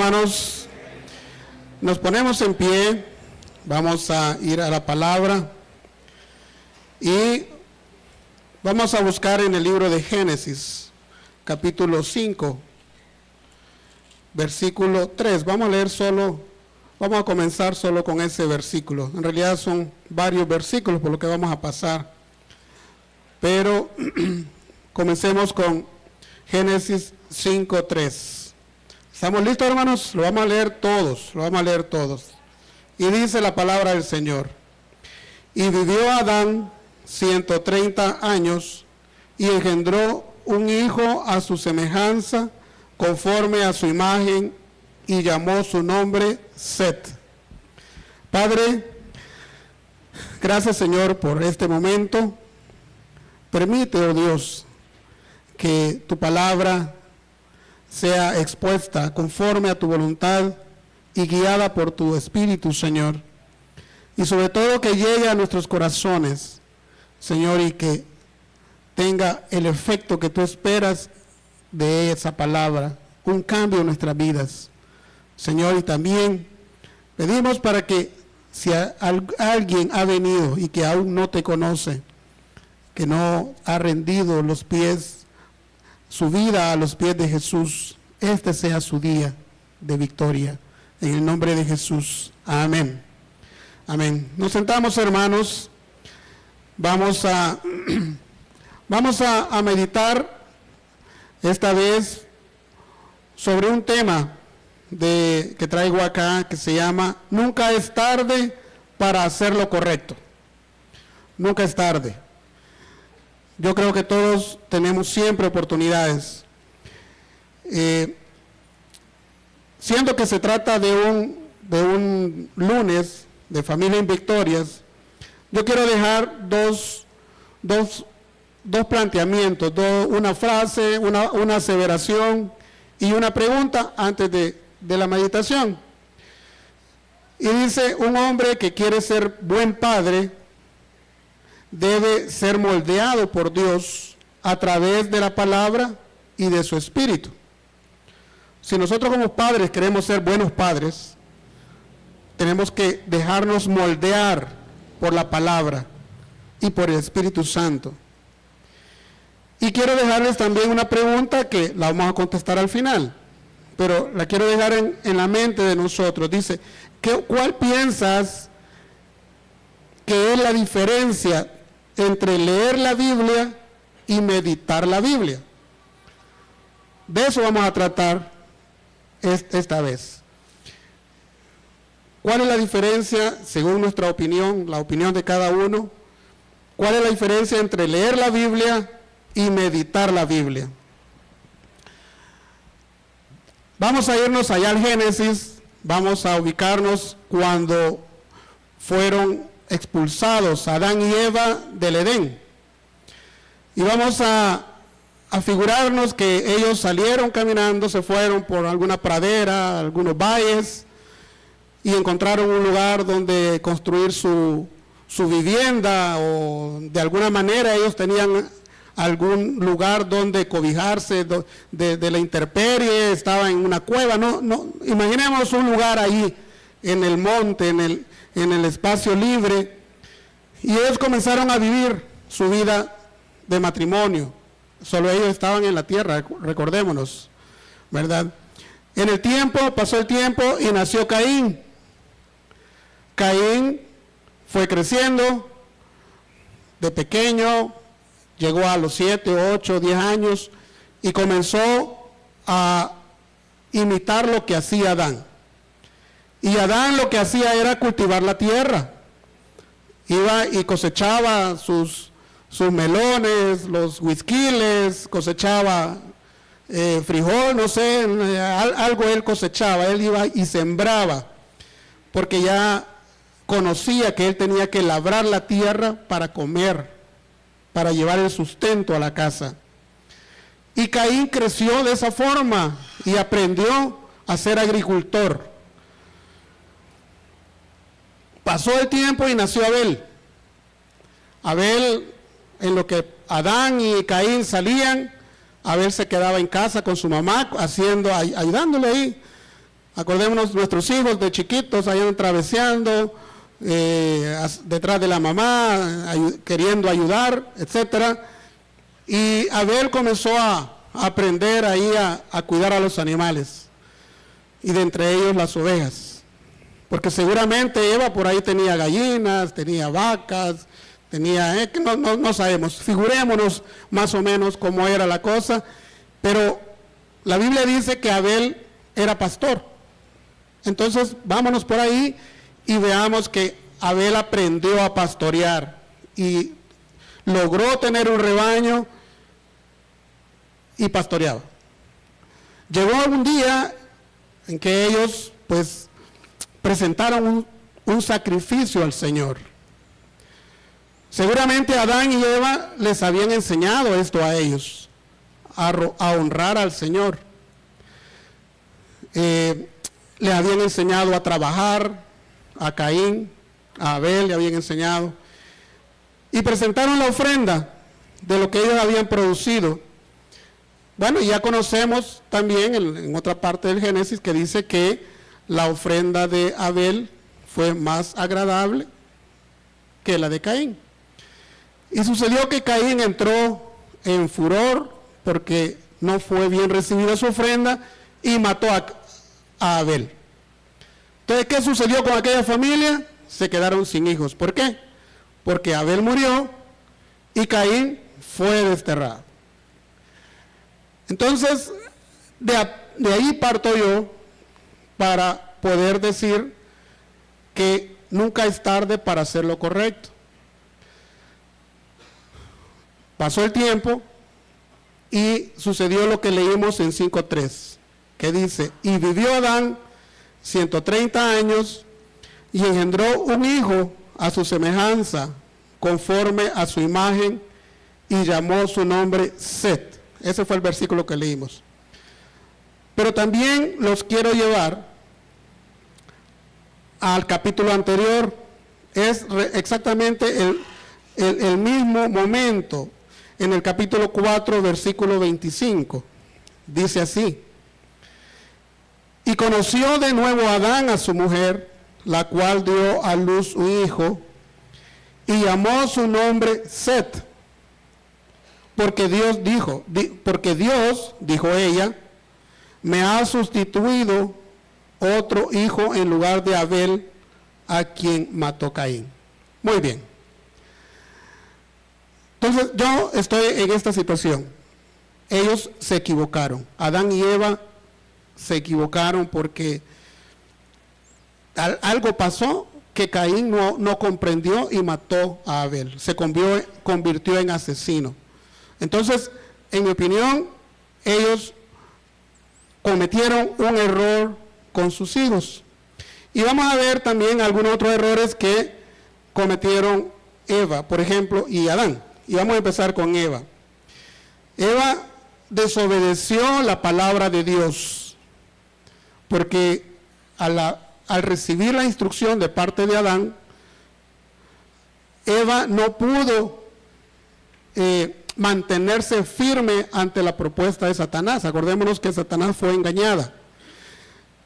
hermanos, nos ponemos en pie, vamos a ir a la palabra y vamos a buscar en el libro de Génesis, capítulo 5, versículo 3. Vamos a comenzar solo con ese versículo. En realidad son varios versículos por lo que vamos a pasar, pero comencemos con Génesis 5:3. ¿Estamos listos, hermanos? Lo vamos a leer todos. Y dice la palabra del Señor: y vivió Adán 130 años, y engendró un hijo a su semejanza, conforme a su imagen, y llamó su nombre Set. Padre, gracias, Señor, por este momento. Permite, oh Dios, que tu palabra sea expuesta conforme a tu voluntad y guiada por tu Espíritu, Señor. Y sobre todo que llegue a nuestros corazones, Señor, y que tenga el efecto que tú esperas de esa palabra, un cambio en nuestras vidas, Señor. Y también pedimos para que si alguien ha venido y que aún no te conoce, que no ha rendido su vida a los pies de Jesús, este sea su día de victoria. En el nombre de Jesús. Amén. Amén. Nos sentamos, hermanos. Vamos a meditar esta vez sobre un tema que traigo acá, que se llama Nunca es tarde para hacer lo correcto. Nunca es tarde. Yo creo que todos tenemos siempre oportunidades. Siendo que se trata de un lunes de Familia en Victorias, yo quiero dejar dos planteamientos, una frase, una aseveración y una pregunta antes de la meditación. Y dice: un hombre que quiere ser buen padre debe ser moldeado por Dios a través de la palabra y de su espíritu. Si nosotros como padres queremos ser buenos padres, tenemos que dejarnos moldear por la palabra y por el Espíritu Santo. Y quiero dejarles también una pregunta que la vamos a contestar al final, pero la quiero dejar en la mente de nosotros. Dice: ¿cuál piensas que es la diferencia entre leer la Biblia y meditar la Biblia? De eso vamos a tratar esta vez. ¿Cuál es la diferencia, según nuestra opinión, la opinión de cada uno? ¿Cuál es la diferencia entre leer la Biblia y meditar la Biblia? Vamos a irnos allá al Génesis, vamos a ubicarnos cuando fueron expulsados Adán y Eva del Edén. Y vamos a figurarnos que ellos salieron caminando, se fueron por alguna pradera, algunos valles, y encontraron un lugar donde construir su vivienda, o de alguna manera ellos tenían algún lugar donde cobijarse de la intemperie. Estaba en una cueva. No, imaginemos un lugar ahí en el monte, en el espacio libre, y ellos comenzaron a vivir su vida de matrimonio. Solo ellos estaban en la tierra, recordémonos, ¿verdad? Pasó el tiempo y nació Caín. Caín fue creciendo. De pequeño llegó a los 7, 8, 10 años y comenzó a imitar lo que hacía Adán. Y Adán lo que hacía era cultivar la tierra. Iba y cosechaba sus melones, los huisquiles, cosechaba frijol, no sé, algo él cosechaba. Él iba y sembraba, porque ya conocía que él tenía que labrar la tierra para comer, para llevar el sustento a la casa. Y Caín creció de esa forma y aprendió a ser agricultor. Pasó el tiempo y nació Abel. Abel, en lo que Adán y Caín salían, Abel se quedaba en casa con su mamá, ayudándole ahí. Acordémonos, nuestros hijos de chiquitos allá traveseando, detrás de la mamá, queriendo ayudar, etcétera. Y Abel comenzó a aprender ahí a cuidar a los animales, y de entre ellos las ovejas, porque seguramente Eva por ahí tenía gallinas, tenía vacas, tenía, no sabemos, figurémonos más o menos cómo era la cosa, pero la Biblia dice que Abel era pastor. Entonces vámonos por ahí y veamos que Abel aprendió a pastorear y logró tener un rebaño y pastoreaba. Llegó un día en que ellos pues presentaron un sacrificio al Señor. Seguramente Adán y Eva les habían enseñado esto a ellos, a honrar al Señor. Le habían enseñado a trabajar, a Caín, a Abel le habían enseñado, y presentaron la ofrenda de lo que ellos habían producido. Bueno, ya conocemos también en otra parte del Génesis que dice que la ofrenda de Abel fue más agradable que la de Caín. Y sucedió que Caín entró en furor porque no fue bien recibida su ofrenda y mató a Abel. Entonces, ¿qué sucedió con aquella familia? Se quedaron sin hijos. ¿Por qué? Porque Abel murió y Caín fue desterrado. Entonces, de ahí parto yo para poder decir que nunca es tarde para hacer lo correcto. Pasó el tiempo y sucedió lo que leímos en 5:3, que dice, y vivió Adán 130 años y engendró un hijo a su semejanza, conforme a su imagen, y llamó su nombre Set. Ese fue el versículo que leímos. Pero también los quiero llevar al capítulo anterior. Es exactamente el mismo momento. En el capítulo 4, versículo 25. Dice así. Y conoció de nuevo Adán a su mujer, la cual dio a luz un hijo, y llamó su nombre Set. Porque Dios, dijo ella, me ha sustituido otro hijo en lugar de Abel, a quien mató Caín. Muy bien. Entonces yo estoy en esta situación. Ellos se equivocaron. Adán y Eva se equivocaron porque algo pasó que Caín no comprendió y mató a Abel. Se convirtió en asesino. Entonces, en mi opinión, ellos cometieron un error con sus hijos. Y vamos a ver también algunos otros errores que cometieron Eva, por ejemplo, y Adán. Y vamos a empezar con Eva. Eva desobedeció la palabra de Dios, porque al recibir la instrucción de parte de Adán, Eva no pudo mantenerse firme ante la propuesta de Satanás. Acordémonos que Satanás fue engañada.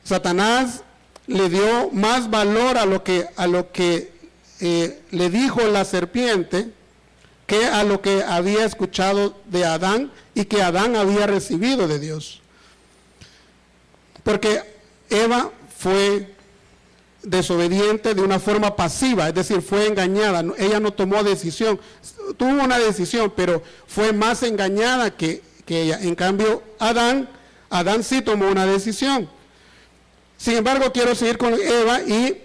Satanás le dio más valor a lo que le dijo la serpiente que a lo que había escuchado de Adán y que Adán había recibido de Dios. Porque Eva fue desobediente de una forma pasiva, es decir, fue engañada. Ella no tomó decisión, tuvo una decisión, pero fue más engañada que ella. En cambio, Adán sí tomó una decisión. Sin embargo, quiero seguir con Eva. Y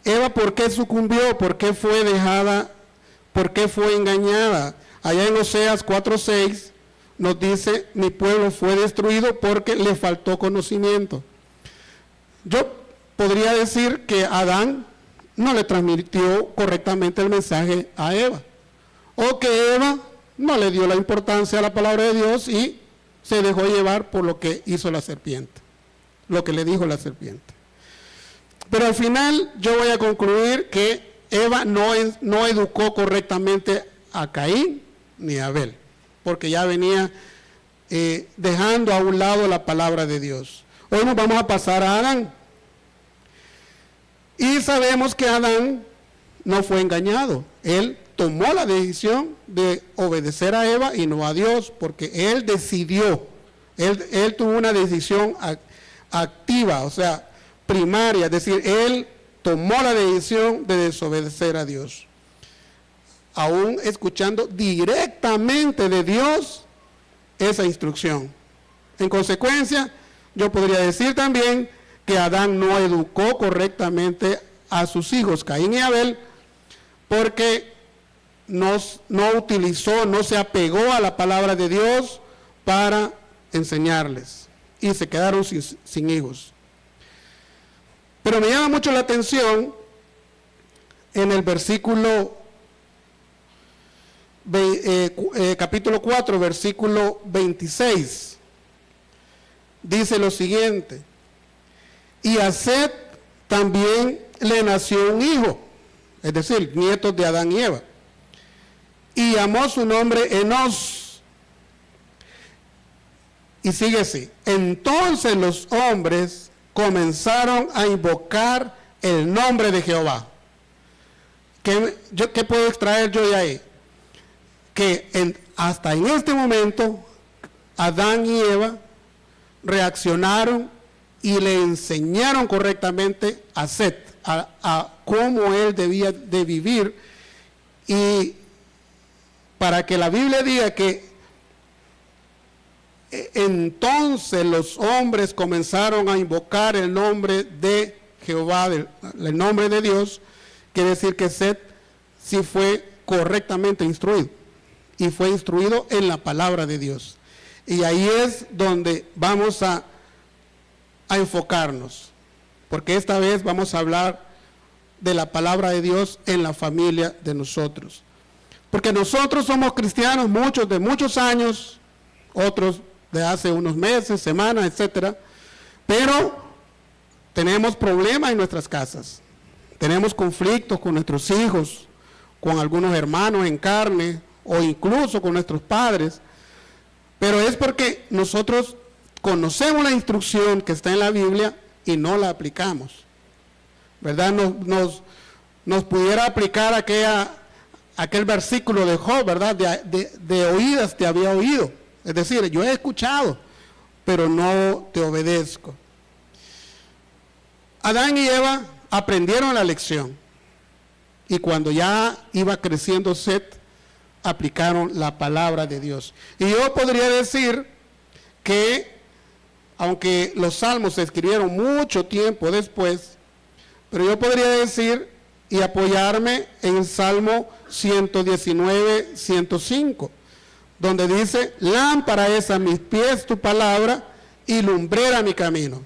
Eva, ¿por qué sucumbió? ¿Por qué fue dejada? ¿Por qué fue engañada? Allá en Oseas 4:6 nos dice, mi pueblo fue destruido porque le faltó conocimiento. Yo podría decir que Adán no le transmitió correctamente el mensaje a Eva, o que Eva no le dio la importancia a la palabra de Dios y se dejó llevar por lo que hizo la serpiente, lo que le dijo la serpiente. Pero al final yo voy a concluir que Eva no educó correctamente a Caín ni a Abel, porque ya venía dejando a un lado la palabra de Dios. Hoy nos vamos a pasar a Adán. Y sabemos que Adán no fue engañado. Él tomó la decisión de obedecer a Eva y no a Dios, porque él decidió, él tuvo una decisión activa, o sea, primaria, es decir, él tomó la decisión de desobedecer a Dios, aún escuchando directamente de Dios esa instrucción. En consecuencia, yo podría decir también que Adán no educó correctamente a sus hijos, Caín y Abel, porque no utilizó, no se apegó a la palabra de Dios para enseñarles, y se quedaron sin hijos. Pero me llama mucho la atención en el versículo, capítulo 4, versículo 26, dice lo siguiente: y a Set también le nació un hijo, es decir, nietos de Adán y Eva, y llamó su nombre Enos. Y sigue así: entonces los hombres comenzaron a invocar el nombre de Jehová. ¿Qué puedo extraer yo de ahí? Que hasta en este momento Adán y Eva reaccionaron y le enseñaron correctamente a Set, a cómo él debía de vivir, y para que la Biblia diga que entonces los hombres comenzaron a invocar el nombre de Jehová, el nombre de Dios, quiere decir que Set sí fue correctamente instruido, y fue instruido en la palabra de Dios. Y ahí es donde vamos a enfocarnos, porque esta vez vamos a hablar de la palabra de Dios en la familia de nosotros. Porque nosotros somos cristianos, muchos de muchos años, otros de hace unos meses, semanas, etcétera, pero tenemos problemas en nuestras casas, tenemos conflictos con nuestros hijos, con algunos hermanos en carne, o incluso con nuestros padres, pero es porque nosotros conocemos la instrucción que está en la Biblia y no la aplicamos, ¿verdad? Nos pudiera aplicar aquel versículo de Job, ¿verdad? De oídas te había oído. Es decir, yo he escuchado, pero no te obedezco. Adán y Eva aprendieron la lección, y cuando ya iba creciendo Set, aplicaron la palabra de Dios. Y yo podría decir que, aunque los salmos se escribieron mucho tiempo después, pero yo podría decir y apoyarme en Salmo 119, 105, donde dice: lámpara es a mis pies tu palabra y lumbrera mi camino.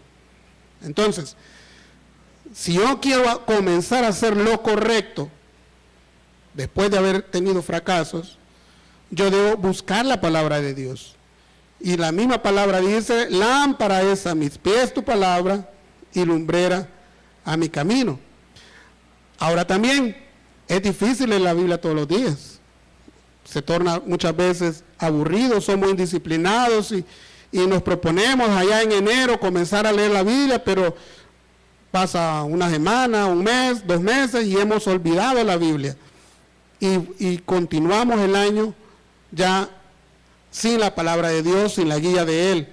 Entonces, si yo quiero comenzar a hacer lo correcto, después de haber tenido fracasos, yo debo buscar la palabra de Dios. Y la misma palabra dice: lámpara es a mis pies tu palabra y lumbrera a mi camino. Ahora también, es difícil en la Biblia todos los días. Se torna muchas veces aburrido, somos indisciplinados y nos proponemos allá en enero comenzar a leer la Biblia, pero pasa una semana, un mes, 2 meses y hemos olvidado la Biblia. Y continuamos el año ya sin la palabra de Dios, sin la guía de Él.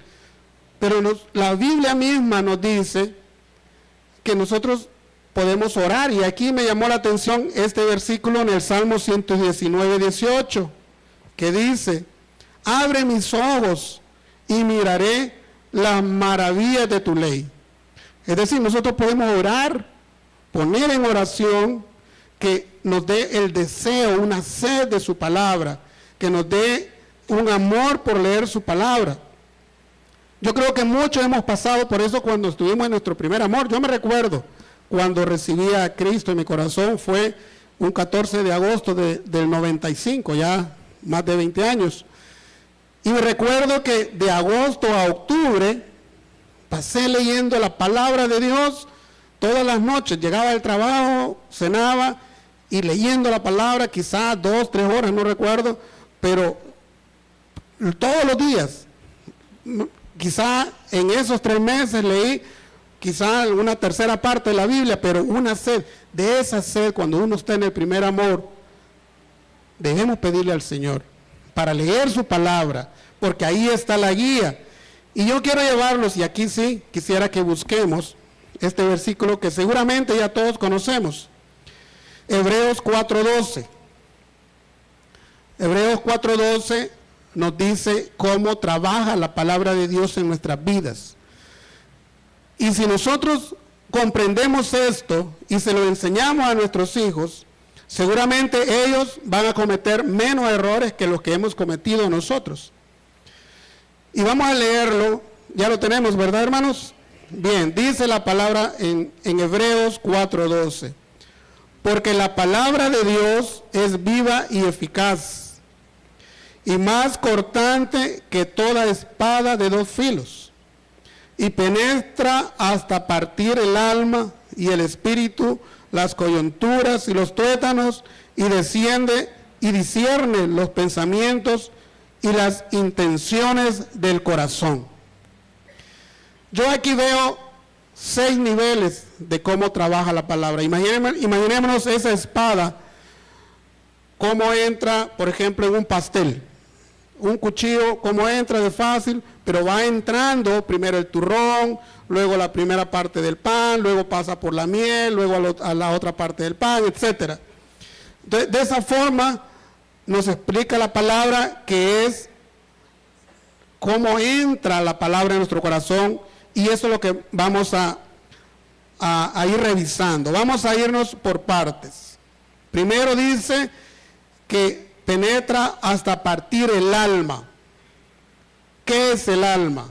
Pero la Biblia misma nos dice que nosotros podemos orar, y aquí me llamó la atención este versículo en el Salmo 119, 18, que dice: abre mis ojos y miraré las maravillas de tu ley. Es decir, nosotros podemos orar, poner en oración, que nos dé el deseo, una sed de su palabra, que nos dé un amor por leer su palabra. Yo creo que muchos hemos pasado por eso cuando estuvimos en nuestro primer amor. Yo me recuerdo cuando recibí a Cristo en mi corazón, fue un 14 de agosto del 95, ya más de 20 años. Y me recuerdo que de agosto a octubre pasé leyendo la palabra de Dios todas las noches. Llegaba del trabajo, cenaba y leyendo la palabra, quizás 2, 3 horas, no recuerdo, pero todos los días. Quizás en esos 3 meses leí quizá una tercera parte de la Biblia, pero una sed, de esa sed, cuando uno está en el primer amor, debemos pedirle al Señor para leer su palabra, porque ahí está la guía. Y yo quiero llevarlos, y aquí sí, quisiera que busquemos este versículo que seguramente ya todos conocemos. Hebreos 4:12. Hebreos 4:12 nos dice cómo trabaja la palabra de Dios en nuestras vidas. Y si nosotros comprendemos esto y se lo enseñamos a nuestros hijos, seguramente ellos van a cometer menos errores que los que hemos cometido nosotros. Y vamos a leerlo, ya lo tenemos, ¿verdad, hermanos? Bien, dice la palabra en Hebreos 4:12. Porque la palabra de Dios es viva y eficaz, y más cortante que toda espada de dos filos, y penetra hasta partir el alma y el espíritu, las coyunturas y los tuétanos, y desciende y discierne los pensamientos y las intenciones del corazón. Yo aquí veo 6 niveles de cómo trabaja la palabra. Imaginémonos esa espada, cómo entra, por ejemplo, en un pastel. Un cuchillo, cómo entra de fácil, pero va entrando primero el turrón, luego la primera parte del pan, luego pasa por la miel, luego a la otra parte del pan, etc. De esa forma nos explica la palabra, que es cómo entra la palabra en nuestro corazón, y eso es lo que vamos a ir revisando. Vamos a irnos por partes. Primero dice que penetra hasta partir el alma. ¿Qué es el alma?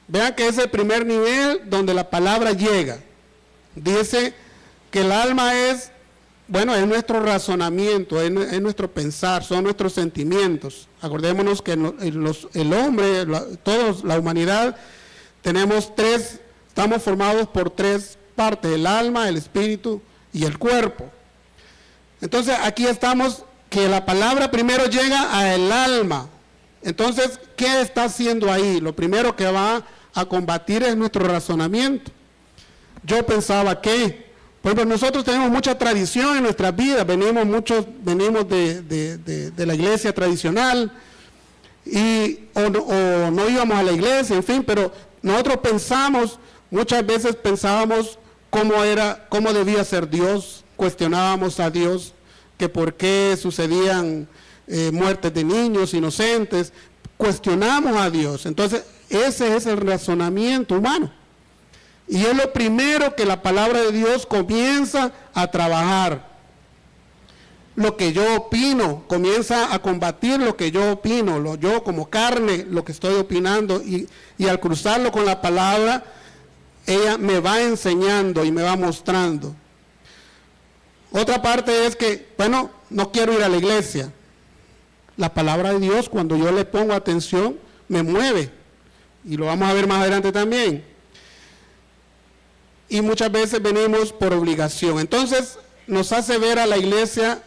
Vean que es el primer nivel donde la palabra llega. Dice que el alma es, bueno, es nuestro razonamiento, es nuestro pensar, son nuestros sentimientos. Acordémonos que el hombre, todos, la humanidad, estamos formados por 3 partes: el alma, el espíritu y el cuerpo. Entonces aquí estamos, que la palabra primero llega al alma. Entonces, ¿qué está haciendo ahí? Lo primero que va a combatir es nuestro razonamiento. Yo pensaba que, pues nosotros tenemos mucha tradición en nuestras vidas, venimos de la iglesia tradicional, o no íbamos a la iglesia, en fin, pero nosotros muchas veces pensábamos cómo debía ser Dios, cuestionábamos a Dios, que por qué sucedían muertes de niños inocentes, cuestionamos a Dios. Entonces, ese es el razonamiento humano. Y es lo primero que la palabra de Dios comienza a trabajar. Lo que yo opino, comienza a combatir lo que yo opino, yo como carne, lo que estoy opinando, y al cruzarlo con la palabra, ella me va enseñando y me va mostrando. Otra parte es que, bueno, no quiero ir a la iglesia. La palabra de Dios, cuando yo le pongo atención, me mueve. Y lo vamos a ver más adelante también. Y muchas veces venimos por obligación. Entonces, nos hace ver a la iglesia,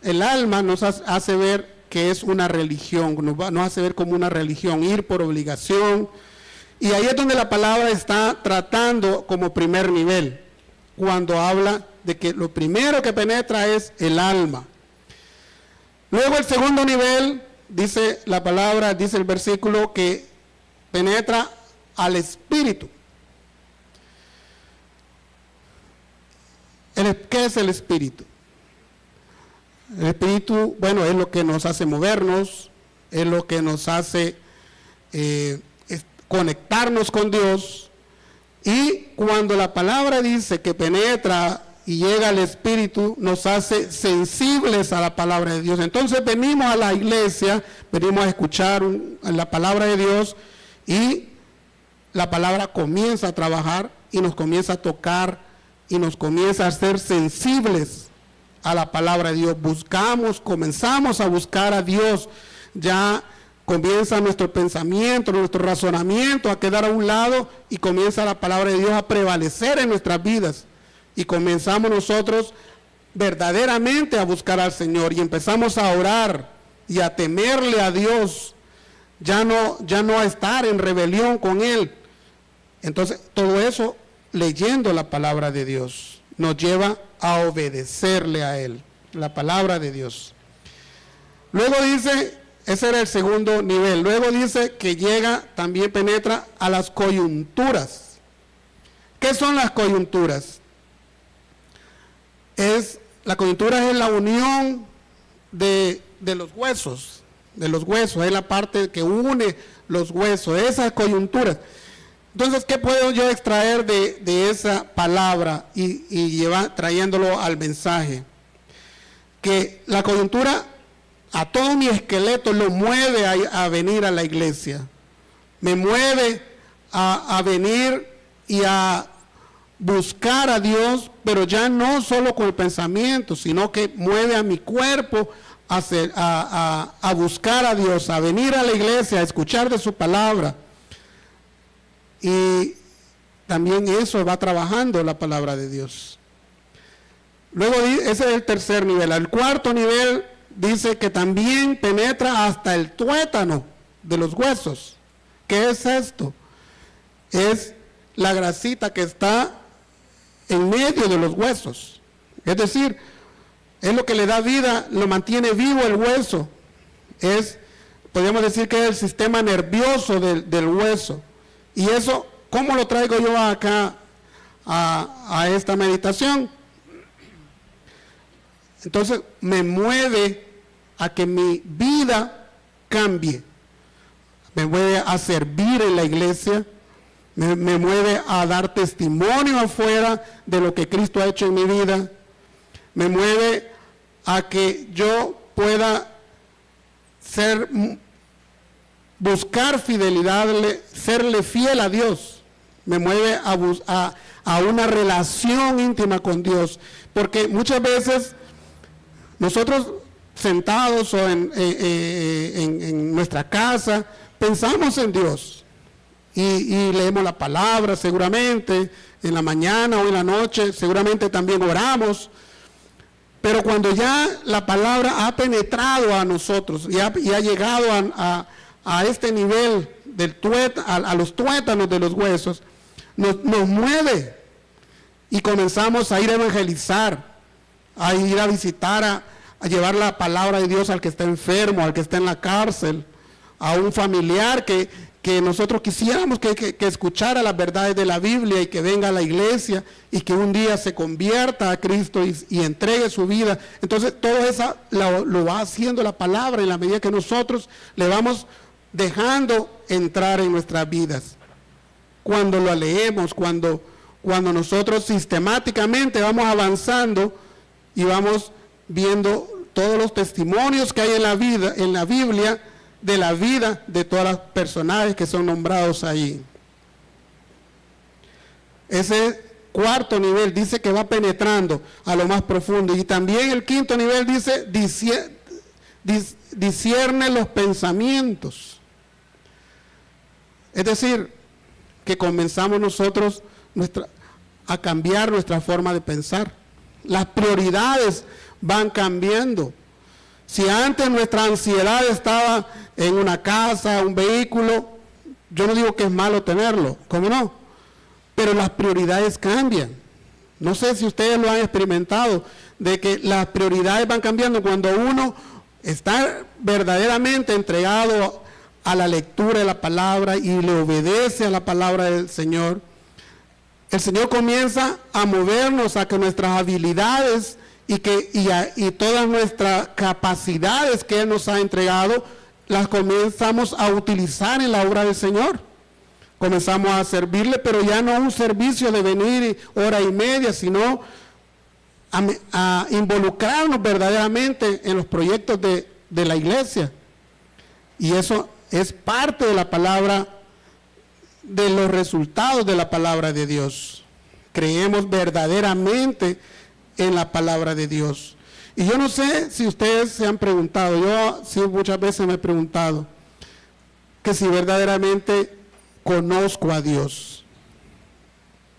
el alma nos hace ver que es una religión, nos hace ver como una religión, ir por obligación. Y ahí es donde la palabra está tratando como primer nivel, cuando habla de que lo primero que penetra es el alma. Luego el segundo nivel, dice la palabra, dice el versículo, que penetra al espíritu. ¿Qué es el espíritu? El espíritu, bueno, es lo que nos hace movernos, es lo que nos hace conectarnos con Dios. Y cuando la palabra dice que penetra y llega al espíritu, nos hace sensibles a la palabra de Dios. Entonces venimos a la iglesia, venimos a escuchar la palabra de Dios, y la palabra comienza a trabajar y nos comienza a tocar y nos comienza a hacer sensibles a la palabra de Dios. Comenzamos a buscar a Dios, ya comienza nuestro pensamiento, nuestro razonamiento a quedar a un lado, y comienza la palabra de Dios a prevalecer en nuestras vidas, y comenzamos nosotros verdaderamente a buscar al Señor, y empezamos a orar y a temerle a Dios, ya no a estar en rebelión con Él, Entonces, todo eso, leyendo la palabra de Dios, nos lleva a obedecerle a Él, la palabra de Dios. Luego dice, ese era el segundo nivel, luego dice que llega, también penetra a las coyunturas. ¿Qué son las coyunturas? La coyuntura es la unión de los huesos, es la parte que une los huesos, esas coyunturas. Entonces, ¿qué puedo yo extraer de esa palabra y trayéndolo al mensaje? Que la coyuntura a todo mi esqueleto lo mueve a venir a la iglesia, me mueve a venir y a buscar a Dios, pero ya no solo con el pensamiento, sino que mueve a mi cuerpo a buscar a Dios, a venir a la iglesia, a escuchar de su palabra. Y también eso va trabajando la palabra de Dios. Luego, ese es el tercer nivel. El cuarto nivel dice que también penetra hasta el tuétano de los huesos. ¿Qué es esto? Es la grasita que está en medio de los huesos. Es decir, es lo que le da vida, lo mantiene vivo el hueso. Podríamos decir que es el sistema nervioso del hueso. Y eso, ¿cómo lo traigo yo acá a esta meditación? Entonces, me mueve a que mi vida cambie. Me mueve a servir en la iglesia. Me mueve a dar testimonio afuera de lo que Cristo ha hecho en mi vida. Me mueve a que yo pueda buscar fidelidad, serle fiel a Dios. Me mueve a una relación íntima con Dios. Porque muchas veces nosotros sentados o en nuestra casa pensamos en Dios. Y leemos la palabra seguramente, en la mañana o en la noche, seguramente también oramos. Pero cuando ya la palabra ha penetrado a nosotros y ha llegado a este nivel a los tuétanos de los huesos, nos mueve y comenzamos a ir a evangelizar, a ir a visitar, a llevar la palabra de Dios al que está enfermo, al que está en la cárcel, a un familiar que nosotros quisiéramos que escuchara las verdades de la Biblia y que venga a la iglesia y que un día se convierta a Cristo y entregue su vida. Entonces todo eso lo va haciendo la palabra en la medida que nosotros le vamos dejando entrar en nuestras vidas. Cuando lo leemos, cuando nosotros sistemáticamente vamos avanzando y vamos viendo todos los testimonios que hay en la Biblia, de la vida de todas las personajes que son nombrados ahí. Ese cuarto nivel dice que va penetrando a lo más profundo. Y también el quinto nivel dice, discierne los pensamientos. Es decir, que comenzamos nosotros a cambiar nuestra forma de pensar. Las prioridades van cambiando. Si antes nuestra ansiedad estaba en una casa, un vehículo, yo no digo que es malo tenerlo, ¿cómo no? Pero las prioridades cambian. No sé si ustedes lo han experimentado, de que las prioridades van cambiando cuando uno está verdaderamente entregado a la lectura de la palabra y le obedece a la palabra del Señor. El Señor comienza a movernos a que nuestras habilidades y todas nuestras capacidades que Él nos ha entregado, las comenzamos a utilizar en la obra del Señor. Comenzamos a servirle, pero ya no un servicio de venir hora y media, sino a involucrarnos verdaderamente en los proyectos de la iglesia. Y eso es parte de la palabra, de los resultados de la palabra de Dios. Creemos verdaderamente en la palabra de Dios. Y yo no sé si ustedes se han preguntado, yo sí muchas veces me he preguntado, que si verdaderamente conozco a Dios.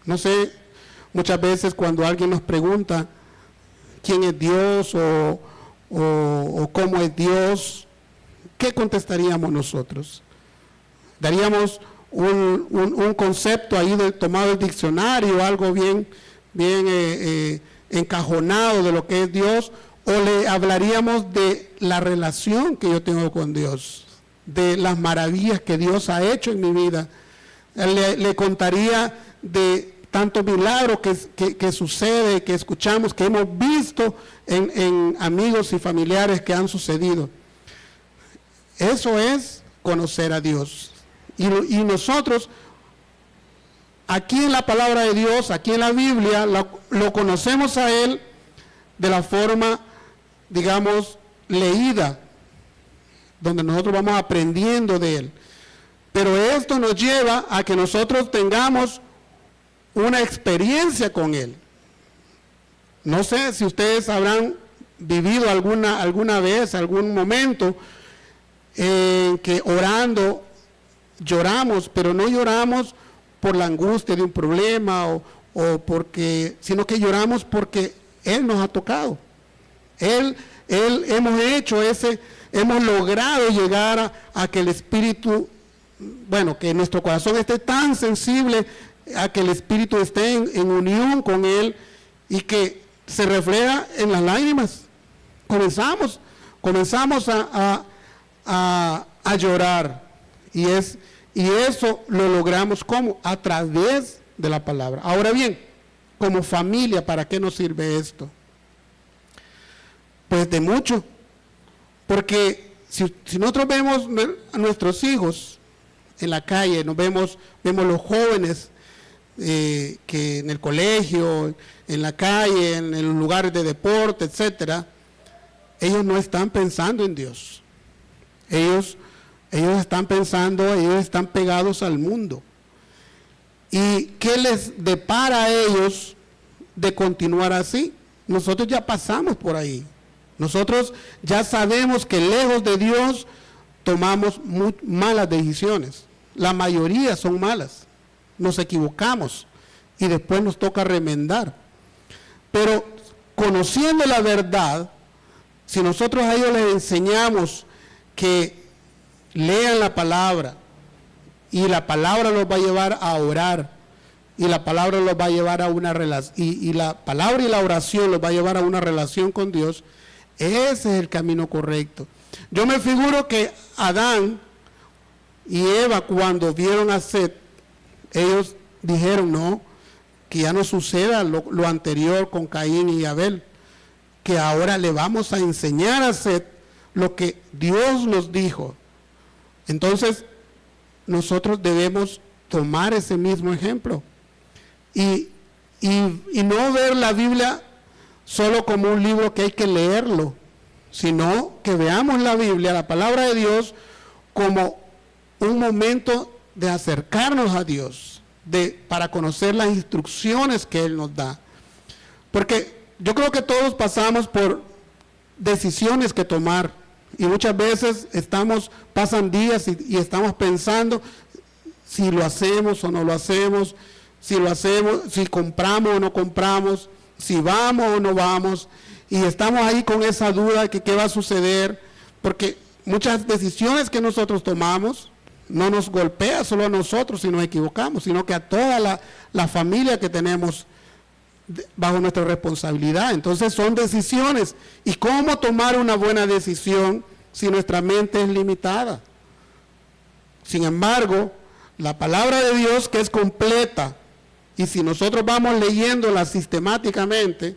No sé, muchas veces cuando alguien nos pregunta quién es Dios o cómo es Dios, ¿qué contestaríamos nosotros? Daríamos un concepto ahí tomado del diccionario, algo bien encajonado de lo que es Dios, o le hablaríamos de la relación que yo tengo con Dios, de las maravillas que Dios ha hecho en mi vida. Le contaría de tantos milagros que sucede, que escuchamos, que hemos visto en amigos y familiares que han sucedido. Eso es conocer a Dios. Y nosotros, aquí en la palabra de Dios, aquí en la Biblia, lo conocemos a Él de la forma, digamos, leída, donde nosotros vamos aprendiendo de Él. Pero esto nos lleva a que nosotros tengamos una experiencia con Él. No sé si ustedes habrán vivido alguna vez, algún momento en que orando lloramos, pero no lloramos por la angustia de un problema o porque, sino que lloramos porque Él nos ha tocado. Hemos logrado llegar a que el Espíritu, que nuestro corazón esté tan sensible a que el Espíritu esté en unión con Él y que se refleja en las lágrimas. Comenzamos a llorar y eso lo logramos ¿cómo? A través de la palabra. Ahora bien, como familia, ¿para qué nos sirve esto? Pues de mucho, porque si nosotros vemos a nuestros hijos en la calle, vemos los jóvenes que en el colegio, en la calle, en los lugares de deporte, etcétera, ellos no están pensando en Dios. Ellos están pegados al mundo. ¿Y qué les depara a ellos de continuar así? Nosotros ya pasamos por ahí. Nosotros ya sabemos que lejos de Dios tomamos malas decisiones. La mayoría son malas. Nos equivocamos y después nos toca remendar. Pero conociendo la verdad, si nosotros a ellos les enseñamos que lean la palabra y la palabra los va a llevar a orar y la palabra los va a llevar a una relación y la palabra y la oración los va a llevar a una relación con Dios, ese es el camino correcto. Yo me figuro que Adán y Eva, cuando vieron a Set, ellos dijeron, no, que ya no suceda lo anterior con Caín y Abel, que ahora le vamos a enseñar a Set lo que Dios nos dijo. Entonces, nosotros debemos tomar ese mismo ejemplo y no ver la Biblia solo como un libro que hay que leerlo, sino que veamos la Biblia, la palabra de Dios, como un momento de acercarnos a Dios, para conocer las instrucciones que Él nos da. Porque yo creo que todos pasamos por decisiones que tomar y muchas veces pasan días y estamos pensando si lo hacemos o no lo hacemos, si compramos o no compramos, si vamos o no vamos, y estamos ahí con esa duda de que qué va a suceder, porque muchas decisiones que nosotros tomamos no nos golpea solo a nosotros si nos equivocamos, sino que a toda la familia que tenemos bajo nuestra responsabilidad. Entonces son decisiones. ¿Y cómo tomar una buena decisión si nuestra mente es limitada? Sin embargo, la palabra de Dios, que es completa, y si nosotros vamos leyéndola sistemáticamente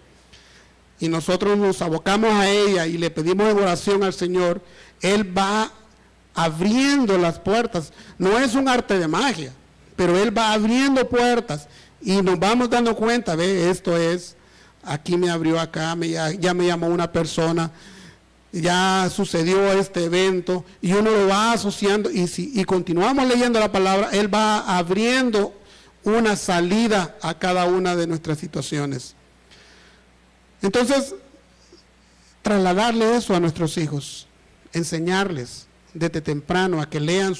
y nosotros nos abocamos a ella y le pedimos en oración al Señor, Él va abriendo las puertas. No es un arte de magia, pero Él va abriendo puertas y nos vamos dando cuenta, esto es, aquí me abrió acá, ya me llamó una persona, ya sucedió este evento, y uno lo va asociando, y continuamos leyendo la palabra, Él va abriendo una salida a cada una de nuestras situaciones. Entonces, trasladarle eso a nuestros hijos, enseñarles desde temprano a que lean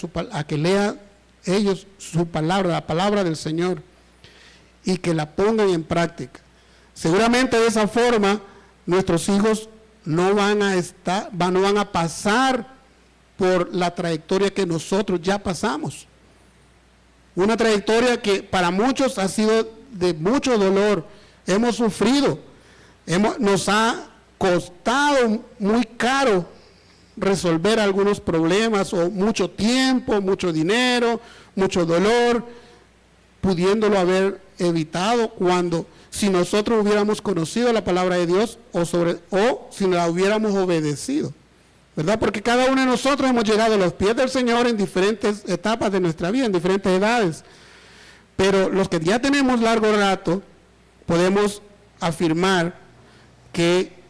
ellos su palabra, la palabra del Señor, y que la pongan en práctica. Seguramente de esa forma nuestros hijos no van a pasar por la trayectoria que nosotros ya pasamos. Una trayectoria que para muchos ha sido de mucho dolor. Hemos sufrido, nos ha costado muy caro resolver algunos problemas, o mucho tiempo, mucho dinero, mucho dolor, pudiéndolo haber evitado cuando, si nosotros hubiéramos conocido la palabra de Dios o si la hubiéramos obedecido, ¿verdad? Porque cada uno de nosotros hemos llegado a los pies del Señor en diferentes etapas de nuestra vida, en diferentes edades. Pero los que ya tenemos largo rato, podemos afirmar que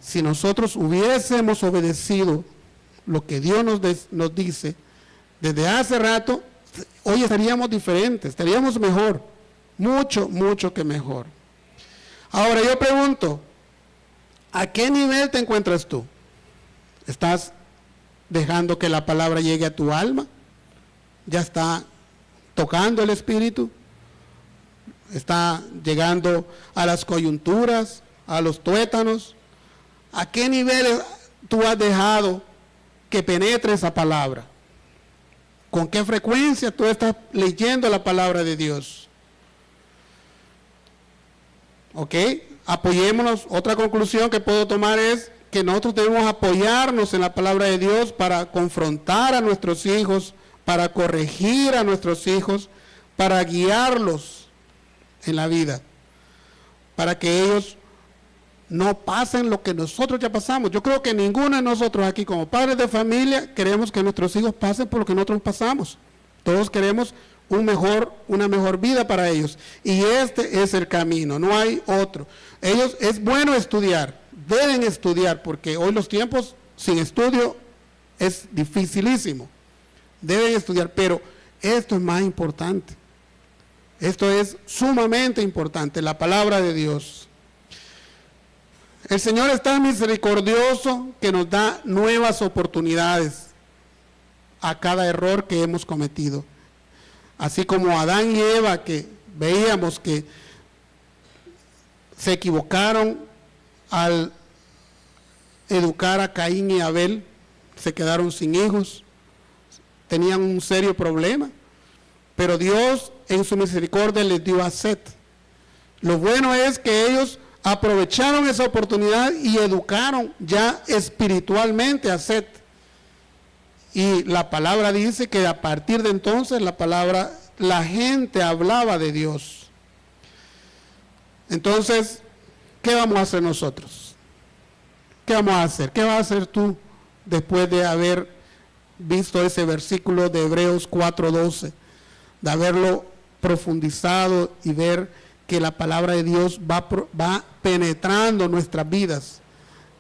si nosotros hubiésemos obedecido lo que Dios nos dice desde hace rato, hoy estaríamos diferentes, estaríamos mejor, mucho, mucho que mejor. Ahora yo pregunto, ¿a qué nivel te encuentras tú? ¿Estás dejando que la palabra llegue a tu alma? ¿Ya está tocando el espíritu? ¿Está llegando a las coyunturas, a los tuétanos? ¿A qué nivel tú has dejado que penetre esa palabra? ¿Con qué frecuencia tú estás leyendo la palabra de Dios? ¿Ok? Apoyémonos. Otra conclusión que puedo tomar es que nosotros debemos apoyarnos en la palabra de Dios para confrontar a nuestros hijos, para corregir a nuestros hijos, para guiarlos en la vida, para que ellos no pasen lo que nosotros ya pasamos. Yo creo que ninguno de nosotros aquí como padres de familia queremos que nuestros hijos pasen por lo que nosotros pasamos. Todos queremos una mejor vida para ellos. Y este es el camino, no hay otro. Es bueno estudiar, deben estudiar, porque hoy los tiempos sin estudio es dificilísimo. Deben estudiar, pero esto es más importante. Esto es sumamente importante, la palabra de Dios. El Señor es tan misericordioso que nos da nuevas oportunidades a cada error que hemos cometido. Así como Adán y Eva, que veíamos que se equivocaron al educar a Caín y Abel, se quedaron sin hijos, tenían un serio problema, pero Dios en su misericordia les dio a Set. Lo bueno es que ellos aprovecharon esa oportunidad y educaron ya espiritualmente a Set. Y la palabra dice que a partir de entonces la gente hablaba de Dios. Entonces, ¿qué vamos a hacer nosotros? ¿Qué vamos a hacer? ¿Qué vas a hacer tú después de haber visto ese versículo de Hebreos 4:12? De haberlo profundizado y ver que la palabra de Dios va penetrando nuestras vidas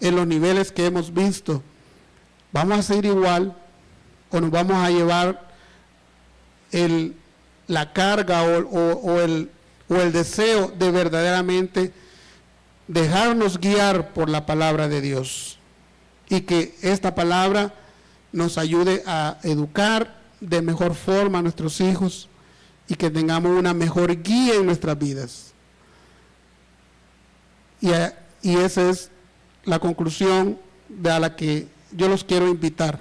en los niveles que hemos visto. ¿Vamos a seguir igual o nos vamos a llevar la carga o el deseo de verdaderamente dejarnos guiar por la palabra de Dios? Y que esta palabra nos ayude a educar de mejor forma a nuestros hijos y que tengamos una mejor guía en nuestras vidas. Y esa es la conclusión a la que yo los quiero invitar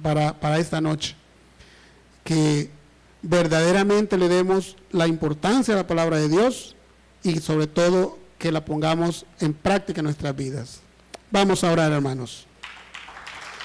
para esta noche. Que verdaderamente le demos la importancia a la palabra de Dios y sobre todo que la pongamos en práctica en nuestras vidas. Vamos a orar, hermanos.